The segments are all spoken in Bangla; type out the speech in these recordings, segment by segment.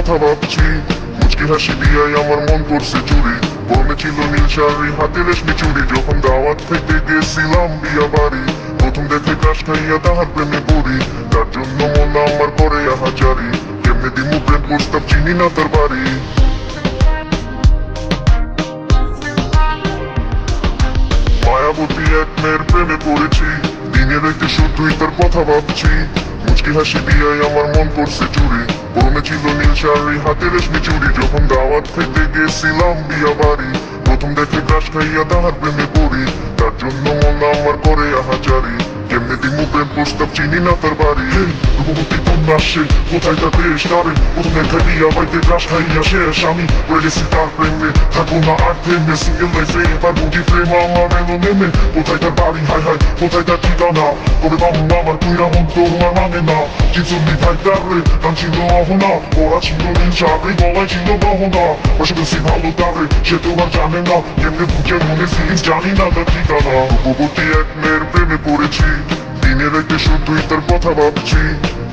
কথা ভাবছি। মুচকি হাসি দিয়াই আমার মন করছে চুরি, পরনে ছিল নীল শাড়ি, হাতে রেশমি চুড়ি। যখন দাওয়াত খেতে গেছিলাম বিয়া বাড়ি, প্রথম দেখে ক্রাশ খাইয়া তাহার প্রেমে পড়ি। তার জন্য মন আমার করে আহাজারি, কেমনে দিমু প্রেম প্রস্তাব চিনি না তার বাড়ি। মায়াবতী এক মেয়ের প্রেমে পড়েছি, দিনে রাইতে শুধুই তার কথা ভাবছি। মুচকি হাসি দিয়াই আমার মন করছে চুরি, পরনে ছিল নীল শাড়ি, হাতে রেশমি চুড়ি। যখন দাওয়াত খেতে গেছিলাম বিয়া বাড়ি, প্রথম দেখে ক্রাশ খাইয়া তাহার প্রেমে পড়ি। তার জন্য মন আমার করে আহাজারি, কেমনে দিমু প্রেম প্রস্তাব চিনি না তার বাড়ি। রূপবতী কন্যা সে, কোথায় তার দেশ তারে, প্রথম দেখা বিয়া বাড়িতে ক্রাশ খাইয়া শেষ। আমি পড়ে গেছি তার প্রেমে, থাকবো না আর প্রেমে। সিঙ্গেল লাইফে এবার বুঝি প্রেম আমার এলো নেমে। কোথায় তার বাড়ি, হায় হায় কোথায় তার ঠিকানা, কবে বাবু আমার কুইরা মন তো আর মানে না। চিনসুন্নি ভাই তার রে, গান ছিল অহনা, ওরা ছিল নীল শাড়ি, গলায় ছিল গহনা। বসে বেশি ভালো তারে, সে তো আর জানে না, কেমনে বুঝে মনে ফিলিংস জানি না তার ঠিকানা। রূপবতী এক মেয়ের প্রেমে পড়েছি, দিনে রাইতে শুধুই তার কথা ভাবছি।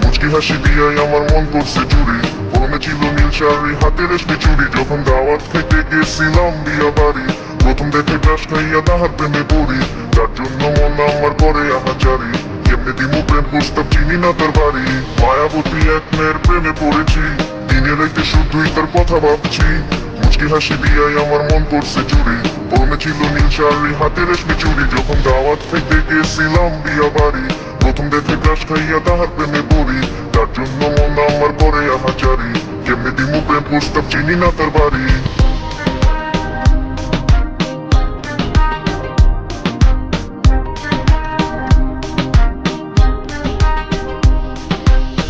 মুচকি হাসি দিয়াই আমার মন করছে চুরি, পরনে ছিল নীল শাড়ি, হাতে রেশমি চুড়ি। যখন দাওয়াত খেতে গেছিলাম বিয়া বাড়ি, প্রথম দেখে ক্রাশ খাইয়া তাহার প্রেমে পড়ি। তার জন্য মন আমার করে আহাজারি, কেমনে দিমু প্রেম প্রস্তাব চিনি না তার বাড়ি। মায়াবতী এক মেয়ের প্রেমে পড়েছি, দিনে রাইতে শুধুই তার কথা ভাবছি। মুচকি হাসি দিয়াই আমার মন করছে চুরি, পরনে ছিল নীল শাড়ি, হাতে রেশমি চুড়ি। যখন দাওয়াত খেতে গেছিলাম বিয়া বাড়ি, প্রথম দেখে ক্রাশ খাইয়া তাহার প্রেমে পড়ি। তার জন্য মন আমার করে আহাজারি, কেমনে দিমু প্রেম প্রস্তাব চিনি না তার বাড়ি।